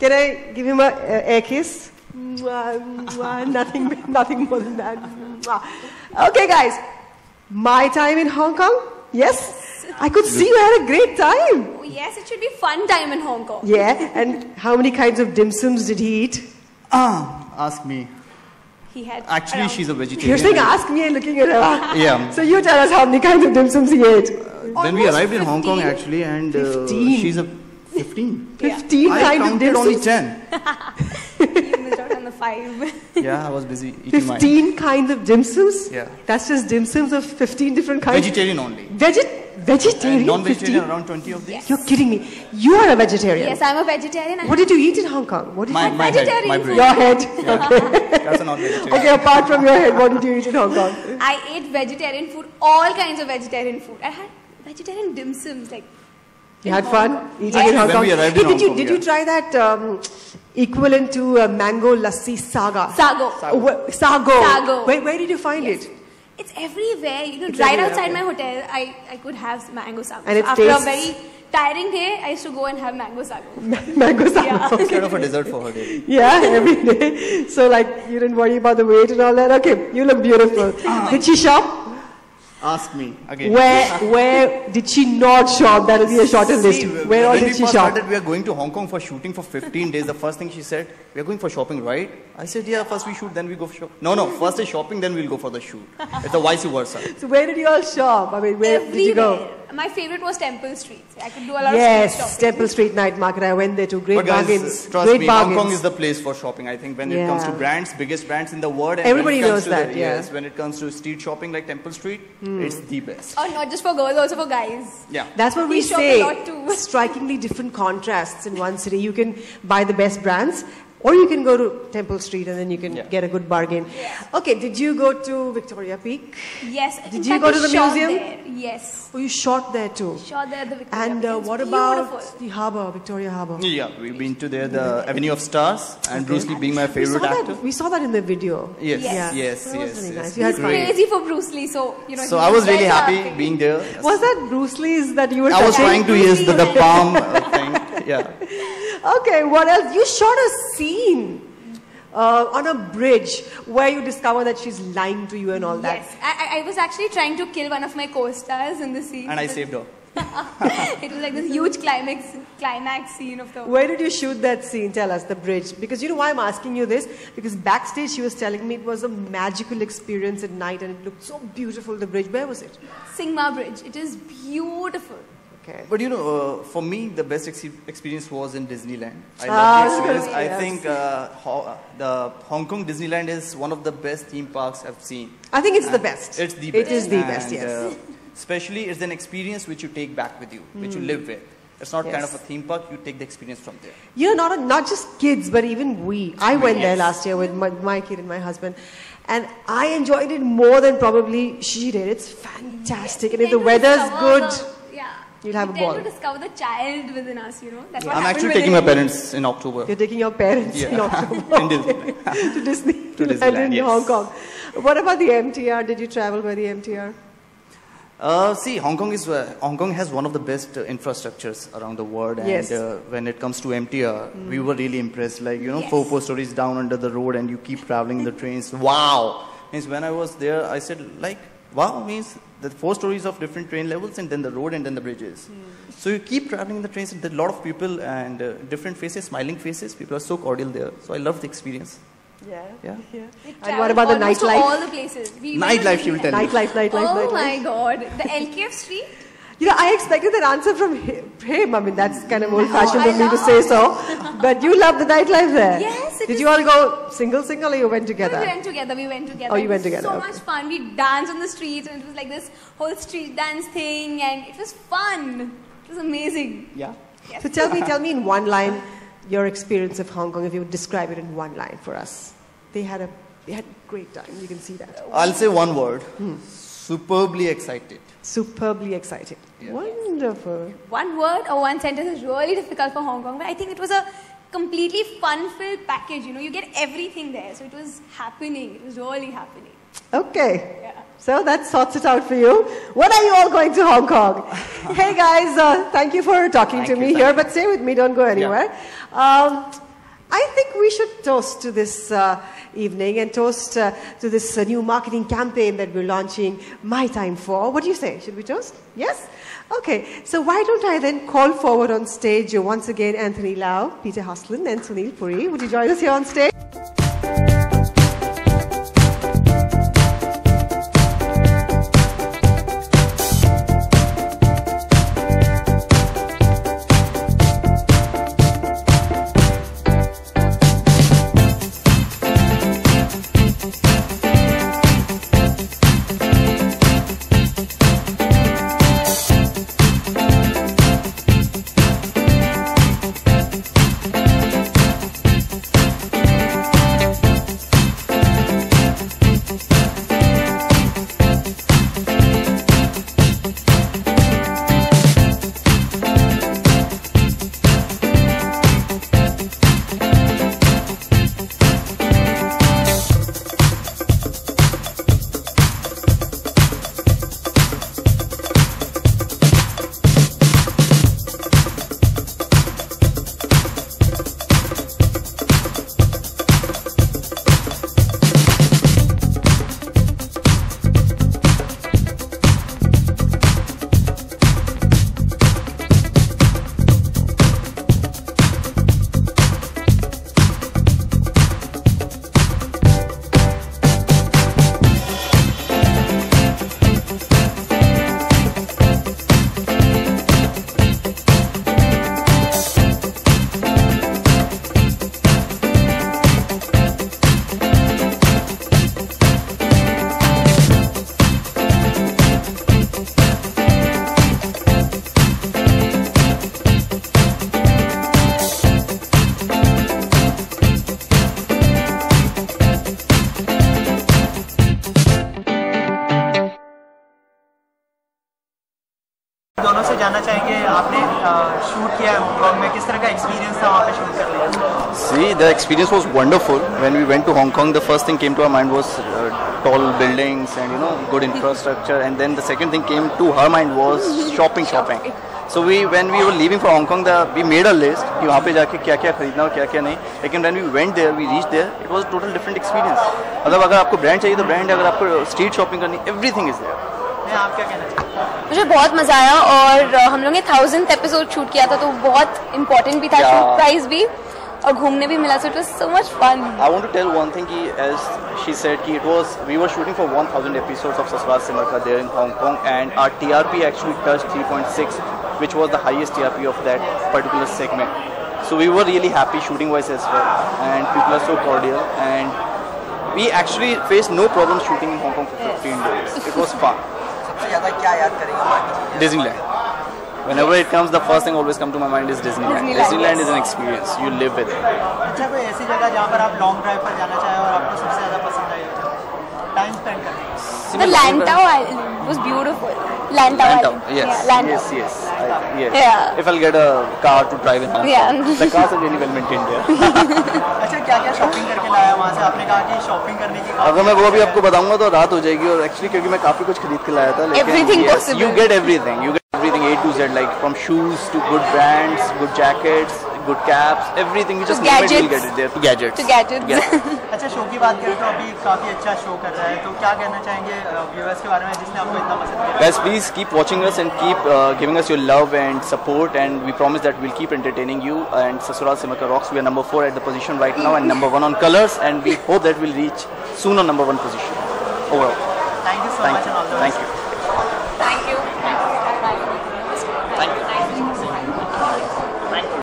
Can I give him a air kiss? Mwah, mwah, nothing more than that. Mwah. Okay, guys. My time in Hong Kong? Yes? I could see you had a great time. Oh, yes, it should be fun time in Hong Kong. Yeah, and how many kinds of dim sums did he eat? Ask me. He had Actually, she's a vegetarian. You're saying ask me and looking at her. Yeah. So you tell us how many kinds of dim sums he ate. When we arrived in Hong Kong, actually, and 15. she's a 15. 15 I kinds of counted dim only sums. 10. You missed out on the 5. Yeah, I was busy eating mine. 15 kinds of dim sums? Yeah. That's just dim sums of 15 different kinds. Vegetarian only. Vegetarian? And non-vegetarian, 15? around 20 of these. Yes. You're kidding me. You are a vegetarian. Yes, I'm a vegetarian. What did you eat in Hong Kong? What did My you head, vegetarian my food. brain. Your head. Okay. That's a non-vegetarian. Okay, apart from your head, what did you eat in Hong Kong? I ate vegetarian food, all kinds of vegetarian food. I had vegetarian dim sums, like. You had fun eating Actually, in Hong when Kong? we arrived in Hey, Hong Kong, did you try that equivalent to mango lassi saga? Sago. Sago. Sago. Where did you find it? It's everywhere. You know, It's right everywhere, outside okay. my hotel, I could have mango sago. And it So after a tastes- very tiring day, I used to go and have mango sago. Mango sago. Yeah. It's kind of a dessert for her day. Yeah, every day. So like you didn't worry about the weight and all that. Okay, you look beautiful. Did she shop? Ask me again. Where did she not shop? That'll be a shorter list. Where all when we did she first shop? started, we are going to Hong Kong for shooting for 15 days. The first thing she said, we are going for shopping, right? I said, yeah, first we shoot, then we go for shopping. No, first is shopping, then we'll go for the shoot. It's a vice versa. So where did you all shop? I mean, where did you go? Everywhere. My favorite was Temple Street. I could do a lot of street Yes, shopping. Temple Street Night Market. I went there too. Great But guys, bargains. trust Great me, bargains. Hong Kong is the place for shopping. I think when it comes to Yeah. brands, biggest brands in the world. And Everybody when it comes knows to that, the, yeah. Yes, when it comes to street shopping like Temple Street, it's the best. Oh, not just for girls, also for guys. Yeah. That's what we We shop say. a lot too. Strikingly different contrasts in one city. You can buy the best brands, or you can go to Temple Street and then you can Yeah. get a good bargain. Okay, did you go to Victoria Peak? Yes. Did in you fact, go to I the shot museum? There. Yes. Oh, you shot there too. Shot there at the Victoria And Peak. It's what beautiful. about the harbour, Victoria Harbour? Yeah, we've been to there, the Avenue of Stars, and Bruce Lee being my favorite actor. We saw that in the video. Yes, Yes. yes, That was yes. really yes. nice. You had He's fun. crazy for Bruce Lee, so you know. So he I was really very happy happy. being there. Was that Bruce Lee's that you were I was touching? trying to use the palm thing. Yeah. Okay, what else? You shot a scene on a bridge where you discover that she's lying to you and all that. Yes, I was actually trying to kill one of my co-stars in the scene. And I saved her. It was like this huge climax scene of the. Where did you shoot that scene? Tell us, the bridge. Because you know why I'm asking you this? Because backstage she was telling me it was a magical experience at night and it looked so beautiful, the bridge. Where was it? Singma Bridge. It is beautiful. Okay. But you know, for me, the best experience was in Disneyland. I Ah, love the experience. yes. I think the Hong Kong Disneyland is one of the best theme parks I've seen. I think it's the best. It's the best. It is the And, best, yes. Especially, it's an experience which you take back with you, which you live with. It's not kind Yes. of a theme park. You take the experience from there. You know, not just kids, but even we. I went there Yes. last year with my kid and my husband. And I enjoyed it more than probably she did. It's fantastic. And if the Tend to weather's discover good, yeah. you'll have we a ball. tend to discover the child within us, you know. That's what I'm happened actually with taking my it. parents in October. you're taking your parents Yeah. in October In Disneyland. to Disney To to Disneyland, in yes. Hong Kong. What about the MTR? Did you travel by the MTR? See, Hong Kong has one of the best infrastructures around the world, and Yes. when it comes to MTR, we were really impressed. Like Yes. 4 stories down under the road, and you keep traveling the trains. Wow! Means when I was there, I said like, wow means the 4 stories of different train levels, and then the road, and then the bridges. So you keep traveling the trains, and there are a lot of people and different faces, smiling faces. People are so cordial there. So I love the experience. Yeah. Yeah. We And traveled what about the almost to nightlife? all the places. We went to Nightlife, she will Disneyland. tell you. Nightlife. Oh my God. The LKF street? You know, I expected that answer from him. I mean, that's kind of old-fashioned I of me to love- say so. But you love the nightlife there. Yes, it Did is- you all go single, or you went together? We went together. Oh, you It went was together, So okay. much fun. We danced on the streets, and it was like this whole street dance thing, and it was fun. It was amazing. Yeah. Yes. So tell me in one line your experience of Hong Kong, if you would describe it in one line for us. They had a great time. You can see that. I'll say one word. Superbly excited. Superbly exciting. Yeah. Wonderful. One word or one sentence is really difficult for Hong Kong, but I think it was a completely fun-filled package. You know, you get everything there, so it was happening. It was really happening. Okay. Yeah. So that sorts it out for you. When are you all going to Hong Kong? Hey guys, thank you for talking Thank to you, me thank here, you. but stay with me, don't go anywhere. I think we should toast to this evening and toast to this new marketing campaign that we're launching, My Time For. What do you say? Should we toast? Yes? Okay, so why don't I then call forward on stage once again Anthony Lau, Peter Hoslin and Sunil Puri. Would you join us here on stage? दोनों से जानना चाहेंगे आपने shoot किया Hong Kong में, किस तरह का एक्सपीरियंस था वहाँ पे शूट करने का? See, the experience was wonderful. When we went to Hong Kong, the first thing came to our mind was tall buildings and good infrastructure, and then the second thing came to her mind was shopping. So when we were leaving for Hong Kong, we made a list कि वहाँ पे जाके क्या क्या खरीदना और क्या क्या नहीं. लेकिन when we went there, we reached there, it was a total different experience. मतलब अगर आपको ब्रांड चाहिए तो ब्रांड, अगर आपको स्ट्रीट शॉपिंग करनी, everything is there. आप क्या कहना चाहते हैं? मुझे बहुत मजा आया और हम लोग ने 1000th एपिसोड शूट किया था, तो बहुत इम्पोर्टेंट भी था, शूट प्राइस भी और घूमने भी मिला, so it was so much fun. I want to tell one thing कि as she said कि we were shooting for 1000 episodes of Sasural Se Milke there in Hong Kong, and our TRP actually touched 3.6, which was the highest TRP of that particular segment. So we were really happy shooting wise as well, and people are so cordial, and we actually faced no problem shooting in Hong Kong for 15 days. It was fun. सबसे ज़्यादा क्या याद करेंगे? Disneyland. Whenever it comes, the first thing always come to my mind is Disneyland. Disneyland is an experience. You live with it. अच्छा, कोई ऐसी जगह जहाँ पर आप लॉन्ग ड्राइव पर जाना चाहें और आपको सबसे ज़्यादा पसंद आई टाइम स्पेंड करने? The Lantau Island was beautiful. Lantau Island. Yes. Yeah, Lantau. Yes. Yes. Yeah. If I'll get a car to drive in Hong Kong. Yeah. The cars are really well maintained there. अच्छा, क्या क्या shopping करके लाया वहाँ से? आपने कहा कि शॉपिंग करने की अगर मैं वो भी आपको बताऊंगा तो रात हो जाएगी, और एक्चुअली क्योंकि मैं काफी कुछ खरीद के लाया था, लेकिन Everything possible. You get everything A to Z, like from shoes to good brands, good jackets, good caps, everything. You just name it, you'll get it there. To gadgets. अच्छा, शो की बात करें तो अभी काफी अच्छा शो कर रहा है, तो क्या कहना चाहेंगे व्यूअर्स के बारे में जिसने आपको इतना पसंद किया? Guys, please keep watching us and keep giving us your love and support, and we promise that we'll keep entertaining you. And Sasural Se Milke rocks. We are number 4 at the position right now, and number 1 on colors, and we hope that we'll reach soon on number 1 position overall. Thank you so much and all the best. Thank you.